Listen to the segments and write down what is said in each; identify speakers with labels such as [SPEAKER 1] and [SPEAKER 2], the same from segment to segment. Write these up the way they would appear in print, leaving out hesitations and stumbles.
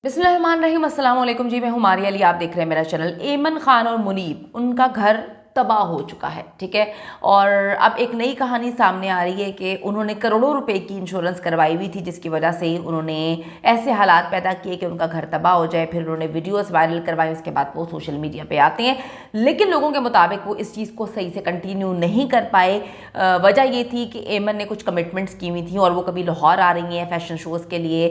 [SPEAKER 1] बिस्मिल्लाहिर्रहमानिर्रहीम, अस्सलाम वालेकुम जी। मैं हूँ मारिया अली, आप देख रहे हैं मेरा चैनल। एमन खान और मुनीब, उनका घर तबाह हो चुका है, ठीक है। और अब एक नई कहानी सामने आ रही है कि उन्होंने करोड़ों रुपए की इंश्योरेंस करवाई हुई थी, जिसकी वजह से उन्होंने ऐसे हालात पैदा किए कि उनका घर तबाह हो जाए। फिर उन्होंने वीडियोस वायरल करवाए, उसके बाद वो सोशल मीडिया पे आते हैं। लेकिन लोगों के मुताबिक वो इस चीज़ को सही से कंटिन्यू नहीं कर पाए। वजह ये थी कि एमन ने कुछ कमिटमेंट्स की हुई थी और वो कभी लाहौर आ रही हैं फैशन शोज़ के लिए,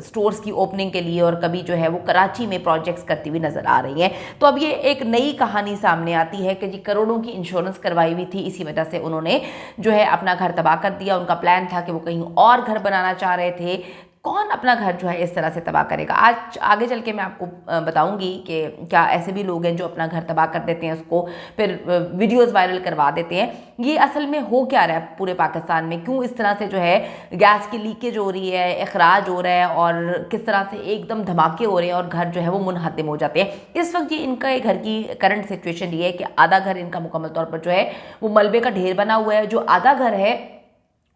[SPEAKER 1] स्टोर्स की ओपनिंग के लिए, और कभी जो है वो कराची में प्रोजेक्ट्स करती हुई नज़र आ रही हैं। तो अब ये एक नई कहानी सामने आती है कि जी करोड़ों की इंश्योरेंस करवाई हुई थी, इसी वजह से उन्होंने जो है अपना घर तबाह कर दिया। उनका प्लान था कि वो कहीं और घर बनाना चाह रहे थे। कौन अपना घर जो है इस तरह से तबाह करेगा? आज आगे चल के मैं आपको बताऊंगी कि क्या ऐसे भी लोग हैं जो अपना घर तबाह कर देते हैं, उसको फिर वीडियोस वायरल करवा देते हैं। ये असल में हो क्या रहा है पूरे पाकिस्तान में? क्यों इस तरह से जो है गैस की लीकेज हो रही है, अखराज हो रहा है, और किस तरह से एकदम धमाके हो रहे हैं और घर जो है वो मुनहदम हो जाते हैं। इस वक्त ये इनका घर की करंट सिचुएशन ये है कि आधा घर इनका मुकम्मल तौर पर जो है वो मलबे का ढेर बना हुआ है। जो आधा घर है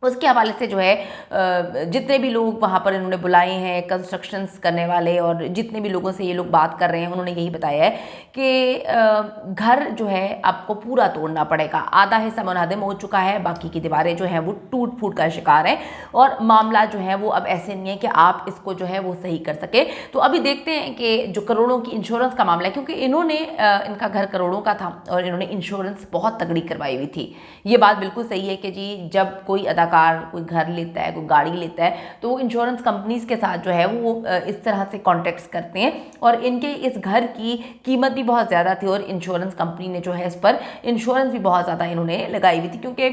[SPEAKER 1] उसके हवाले से जो है जितने भी लोग वहाँ पर इन्होंने बुलाए हैं कंस्ट्रक्शंस करने वाले, और जितने भी लोगों से ये लोग बात कर रहे हैं, उन्होंने यही बताया है कि घर जो है आपको पूरा तोड़ना पड़ेगा। आधा हिस्सा मुनहदम हो चुका है, बाकी की दीवारें जो हैं वो टूट फूट का शिकार हैं, और मामला जो है वो अब ऐसे नहीं है कि आप इसको जो है वो सही कर सके। तो अभी देखते हैं कि जो करोड़ों की इंश्योरेंस का मामला है, क्योंकि इन्होंने इनका घर करोड़ों का था और इन्होंने इंश्योरेंस बहुत तगड़ी करवाई हुई थी। ये बात बिल्कुल सही है कि जी जब कोई कार कोई घर लेता है, कोई गाड़ी लेता है, तो वो इंश्योरेंस कंपनीज के साथ जो है वो इस तरह से कॉन्टेक्ट्स करते हैं। और इनके इस घर की कीमत भी बहुत ज़्यादा थी और इंश्योरेंस कंपनी ने जो है इस पर इंश्योरेंस भी बहुत ज़्यादा इन्होंने लगाई हुई थी, क्योंकि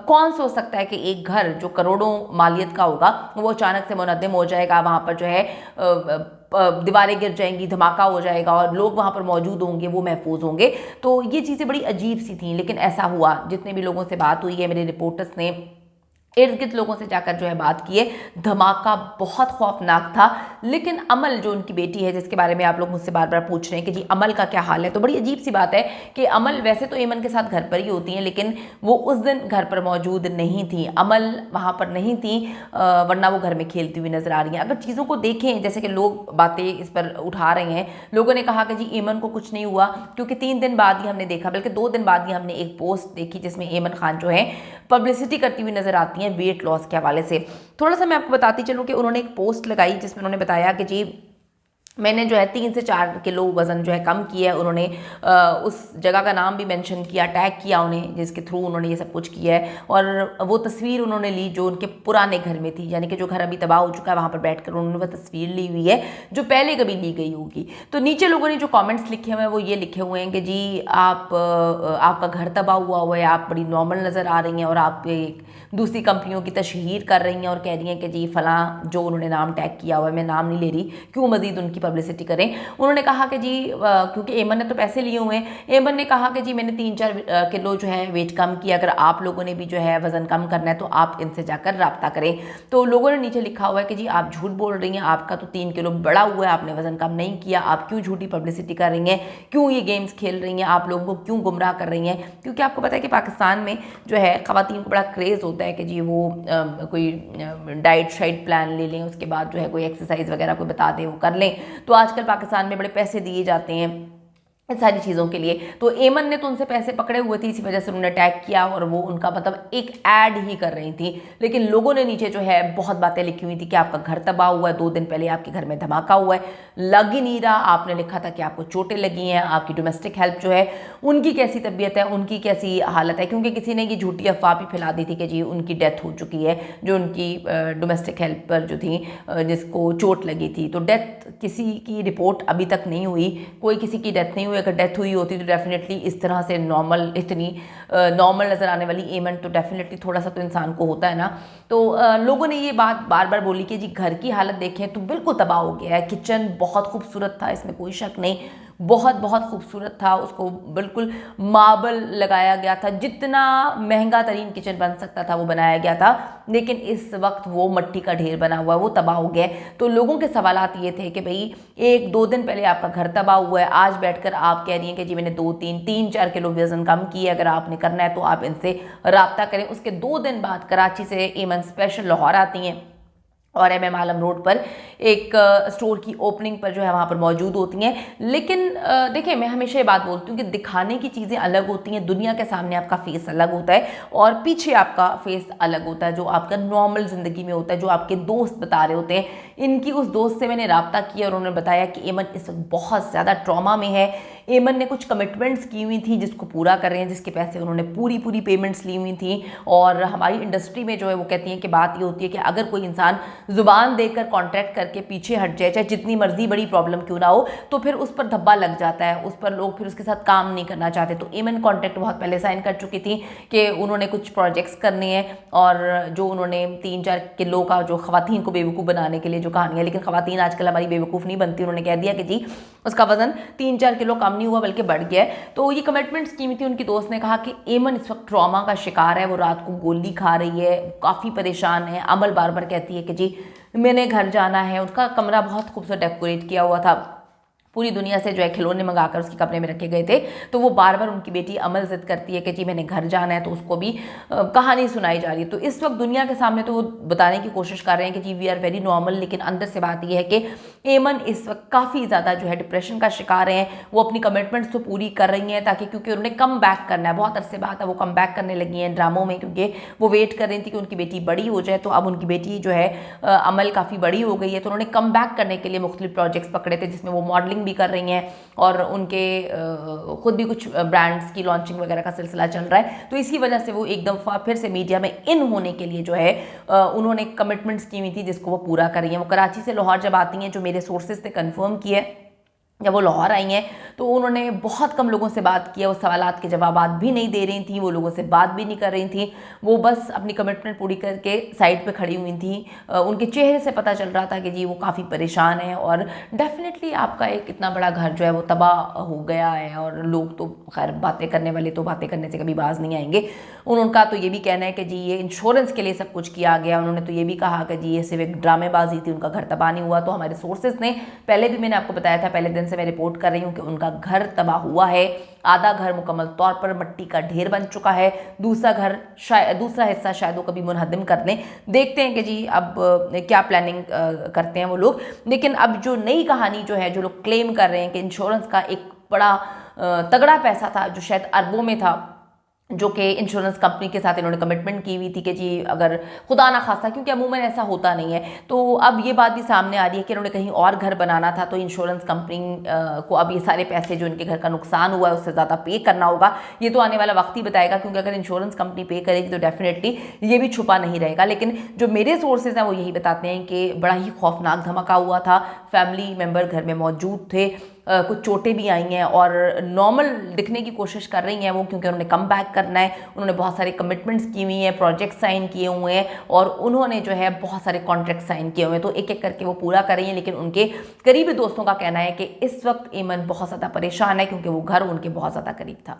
[SPEAKER 1] कौन सोच सकता है कि एक घर जो करोड़ों मालियत का होगा वो अचानक से मुनहदम हो जाएगा, वहाँ पर जो है दीवारें गिर जाएंगी, धमाका हो जाएगा और लोग वहाँ पर मौजूद होंगे, वो महफूज होंगे। तो ये चीज़ें बड़ी अजीब सी थी, लेकिन ऐसा हुआ। जितने भी लोगों से बात हुई है, मेरे रिपोर्टर्स ने इर्द गिर्द लोगों से जाकर जो है बात की है, धमाका बहुत खौफनाक था। लेकिन अमल जो उनकी बेटी है, जिसके बारे में आप लोग मुझसे बार बार पूछ रहे हैं कि जी अमल का क्या हाल है, तो बड़ी अजीब सी बात है कि अमल वैसे तो एमन के साथ घर पर ही होती हैं, लेकिन वो उस दिन घर पर मौजूद नहीं थी। अमल वहाँ पर नहीं थी, वरना वो घर में खेलती हुई नजर आ रही हैं। अगर चीज़ों को देखें, जैसे कि लोग बातें इस पर उठा रहे हैं, लोगों ने कहा कि जी एमन को कुछ नहीं हुआ, क्योंकि 3 दिन बाद ही हमने देखा, बल्कि 2 दिन बाद ही हमने एक पोस्ट देखी जिसमें एमन खान जो है पब्लिसिटी करती हुई नजर आती हैं वेट लॉस के हवाले से। थोड़ा सा मैं आपको बताती चलूँ कि उन्होंने एक पोस्ट लगाई जिसमें उन्होंने बताया कि जी मैंने जो है 3 से 4 किलो वज़न जो है कम किया है। उन्होंने उस जगह का नाम भी मेंशन किया, टैग किया उन्हें, जिसके थ्रू उन्होंने ये सब कुछ किया है। और वो तस्वीर उन्होंने ली जो उनके पुराने घर में थी, यानी कि जो घर अभी तबाह हो चुका है वहाँ पर बैठकर उन्होंने वह तस्वीर ली हुई है जो पहले कभी ली गई होगी। तो नीचे लोगों ने जो कॉमेंट्स लिखे हुए हैं वो ये लिखे हुए हैं कि जी आपका घर तबाह हुआ है, आप बड़ी नॉर्मल नज़र आ रही हैं और आप दूसरी कंपनियों की तशहीर कर रही हैं और कह रही हैं कि जी फलां, जो उन्होंने नाम टैग किया हुआ है, मैं नाम नहीं ले रही, क्यों मजीद उनकी पब्लिसिटी करें। उन्होंने कहा कि जी क्योंकि एमन ने तो पैसे लिए हुए हैं। एमन ने कहा कि जी मैंने 3-4 किलो जो है वेट कम किया, अगर आप लोगों ने भी जो है वज़न कम करना है तो आप इनसे जाकर रब्ता करें। तो लोगों ने नीचे लिखा हुआ है कि जी आप झूठ बोल रही हैं, आपका तो 3 किलो बढ़ा हुआ है, आपने वज़न कम नहीं किया, आप क्यों झूठी पब्लिसिटी कर रही हैं, क्यों ये गेम्स खेल रही हैं, आप लोगों को क्यों गुमराह कर रही हैं। क्योंकि आपको पता है कि पाकिस्तान में जो है ख़वातीन को बड़ा क्रेज़ होता है कि जी वो कोई डाइट शाइट प्लान ले लें, उसके बाद जो है कोई एक्सरसाइज वगैरह कोई बता दें वो कर लें। तो आजकल पाकिस्तान में बड़े पैसे दिए जाते हैं इन सारी चीज़ों के लिए। तो एमन ने तो उनसे पैसे पकड़े हुए थे, इसी वजह से उन्होंने अटैक किया और वो उनका मतलब एक ऐड ही कर रही थी। लेकिन लोगों ने नीचे जो है बहुत बातें लिखी हुई थी कि आपका घर तबाह हुआ है, 2 दिन पहले आपके घर में धमाका हुआ है, लग ही नहीं रहा। आपने लिखा था कि आपको चोटें लगी हैं, आपकी डोमेस्टिक हेल्प जो है उनकी कैसी तबीयत है, उनकी कैसी हालत है, क्योंकि किसी ने ये झूठी अफवाह भी फैला दी थी कि जी उनकी डेथ हो चुकी है, जो उनकी डोमेस्टिक हेल्प पर जो थी जिसको चोट लगी थी। तो डेथ किसी की रिपोर्ट अभी तक नहीं हुई, कोई किसी की डेथ नहीं हुई। अगर डेथ हुई होती तो डेफिनेटली इस तरह से इतनी नॉर्मल नज़र आने वाली एमन तो डेफिनेटली थोड़ा सा तो इंसान को होता है ना। तो लोगों ने ये बात बार बार बोली कि जी घर की हालत देखें तो बिल्कुल तबाह हो गया है। किचन बहुत खूबसूरत था, इसमें कोई शक नहीं, बहुत बहुत खूबसूरत था, उसको बिल्कुल मार्बल लगाया गया था, जितना महंगा तरीन किचन बन सकता था वो बनाया गया था। लेकिन इस वक्त वो मिट्टी का ढेर बना हुआ है, वो तबाह हो गया है। तो लोगों के सवालात ये थे कि भाई 1-2 दिन पहले आपका घर तबाह हुआ है, आज बैठकर आप कह रही हैं कि जी मैंने 3-4 किलो वजन कम किया, अगर आपने करना है तो आप इनसे रब्ता करें। उसके 2 दिन बाद कराची से एमन स्पेशल लाहौर आती हैं और MM आलम रोड पर एक स्टोर की ओपनिंग पर जो है वहाँ पर मौजूद होती हैं। लेकिन देखिए, मैं हमेशा ये बात बोलती हूँ कि दिखाने की चीज़ें अलग होती हैं, दुनिया के सामने आपका फेस अलग होता है और पीछे आपका फेस अलग होता है, जो आपका नॉर्मल ज़िंदगी में होता है, जो आपके दोस्त बता रहे होते हैं। इनकी उस दोस्त से मैंने राब्ता किया और उन्होंने बताया कि एमन इस वक्त बहुत ज़्यादा ट्रॉमा में है। एमन ने कुछ कमिटमेंट्स की हुई थी जिसको पूरा कर रहे हैं, जिसके पैसे उन्होंने पूरी पेमेंट्स ली हुई थी। और हमारी इंडस्ट्री में जो है वो कहती हैं कि बात ये होती है कि अगर कोई इंसान ज़ुबान देकर कॉन्ट्रैक्ट करके पीछे हट जाए, चाहे जितनी मर्जी बड़ी प्रॉब्लम क्यों ना हो, तो फिर उस पर धब्बा लग जाता है, उस पर लोग फिर उसके साथ काम नहीं करना चाहते। तो एमन कॉन्ट्रैक्ट बहुत पहले साइन कर चुकी थी कि उन्होंने कुछ प्रोजेक्ट्स करने हैं, और जो उन्होंने 3-4 किलो का जो खवातीन को बेवकूफ़ बनाने के लिए जो कहानियाँ, लेकिन खवातीन आजकल हमारी बेवकूफ़ नहीं बनती, उन्होंने कह दिया कि जी उसका वजन 3-4 किलो कम नहीं हुआ बल्कि बढ़ गया है। तो ये कमिटमेंट्स की हुई थी। उनकी दोस्त ने कहा कि एमन इस वक्त ट्रॉमा का शिकार है, वो रात को गोली खा रही है, काफ़ी परेशान है। अमल बार बार कहती है कि जी मैंने घर जाना है। उनका कमरा बहुत खूबसूरत डेकोरेट किया हुआ था, पूरी दुनिया से जो है खिलौने मंगाकर उसके कमरे में रखे गए थे। तो वो बार बार उनकी बेटी अमल जिद करती है कि जी मैंने घर जाना है, तो उसको भी कहानी सुनाई जा रही है। तो इस वक्त दुनिया के सामने तो वो बताने की कोशिश कर रहे हैं कि जी वी आर वेरी नॉर्मल, लेकिन अंदर से बात यह है कि एमन इस वक्त काफ़ी ज़्यादा जो है डिप्रेशन का शिकार हैं। वो अपनी कमिटमेंट्स तो पूरी कर रही हैं ताकि, क्योंकि उन्होंने कम बैक करना है, बहुत अरसे बाद वो कम बैक करने लगी हैं ड्रामों में, क्योंकि वो वेट कर रही थी कि उनकी बेटी बड़ी हो जाए। तो अब उनकी बेटी जो है अमल काफ़ी बड़ी हो गई है, तो उन्होंने कम बैक करने के लिए मुख्तलिफ प्रोजेक्ट्स पकड़े थे जिसमें वो मॉडलिंग भी कर रही हैं और उनके खुद भी कुछ ब्रांड्स की लॉन्चिंग वगैरह का सिलसिला चल रहा है। तो इसी वजह से वो एक दफ़ा फिर से मीडिया में इन होने के लिए जो है उन्होंने कमिटमेंट्स की हुई थी जिसको वो पूरा कर रही हैं। वो कराची से लाहौर जब आती हैं, जो मेरे सोर्सेज ने कंफर्म किया है, जब वो लाहौर आई हैं तो उन्होंने बहुत कम लोगों से बात किया, वो सवालात के जवाब भी नहीं दे रही थी, वो लोगों से बात भी नहीं कर रही थी, वो बस अपनी कमिटमेंट पूरी करके साइड पे खड़ी हुई थी। उनके चेहरे से पता चल रहा था कि जी वो काफ़ी परेशान है। और डेफिनेटली आपका एक इतना बड़ा घर जो है वो तबाह हो गया है, और लोग तो खैर बातें करने वाले तो बातें करने से कभी बाज नहीं आएंगे। उनका तो ये भी कहना है कि जी ये इंश्योरेंस के लिए सब कुछ किया गया। उन्होंने तो ये भी कहा कि जी ये सिर्फ एक ड्रामेबाजी थी, उनका घर तबाह नहीं हुआ। तो हमारे सोर्सेज ने पहले भी, मैंने आपको बताया था, पहले दिन से मैं रिपोर्ट कर रही हूँ कि उनका घर तबाह हुआ है। आधा घर मुकम्मल तौर पर मिट्टी का ढेर बन चुका है, दूसरा हिस्सा शायद वो कभी मुनहदम कर लें। देखते हैं कि जी अब क्या प्लानिंग करते हैं वो लोग। लेकिन अब जो नई कहानी जो है, जो लोग क्लेम कर रहे हैं कि इंश्योरेंस का एक बड़ा तगड़ा पैसा था जो शायद अरबों में था, जो कि इंश्योरेंस कंपनी के साथ इन्होंने कमिटमेंट की हुई थी कि जी अगर खुदा ना खास्ता, क्योंकि अमूमन ऐसा होता नहीं है, तो अब ये बात भी सामने आ रही है कि इन्होंने कहीं और घर बनाना था, तो इंश्योरेंस कंपनी को अब ये सारे पैसे जो इनके घर का नुकसान हुआ है उससे ज़्यादा पे करना होगा। ये तो आने वाला वक्त ही बताएगा, क्योंकि अगर इंश्योरेंस कंपनी पे करेगी तो डेफिनेटली ये भी छुपा नहीं रहेगा। लेकिन जो मेरे सोर्सेज हैं वो यही बताते हैं कि बड़ा ही खौफनाक धमाका हुआ था, फैमिली मेम्बर घर में मौजूद थे, कुछ चोटें भी आई हैं और नॉर्मल दिखने की कोशिश कर रही हैं वो, क्योंकि उन्होंने कम बैक करना है। उन्होंने बहुत सारे कमिटमेंट्स की हुई हैं, प्रोजेक्ट साइन किए हुए हैं, और उन्होंने जो है बहुत सारे कॉन्ट्रैक्ट साइन किए हुए हैं, तो एक एक करके वो पूरा कर रही हैं। लेकिन उनके करीबी दोस्तों का कहना है कि इस वक्त एमन बहुत ज़्यादा परेशान है, क्योंकि वो घर उनके बहुत ज़्यादा करीब था।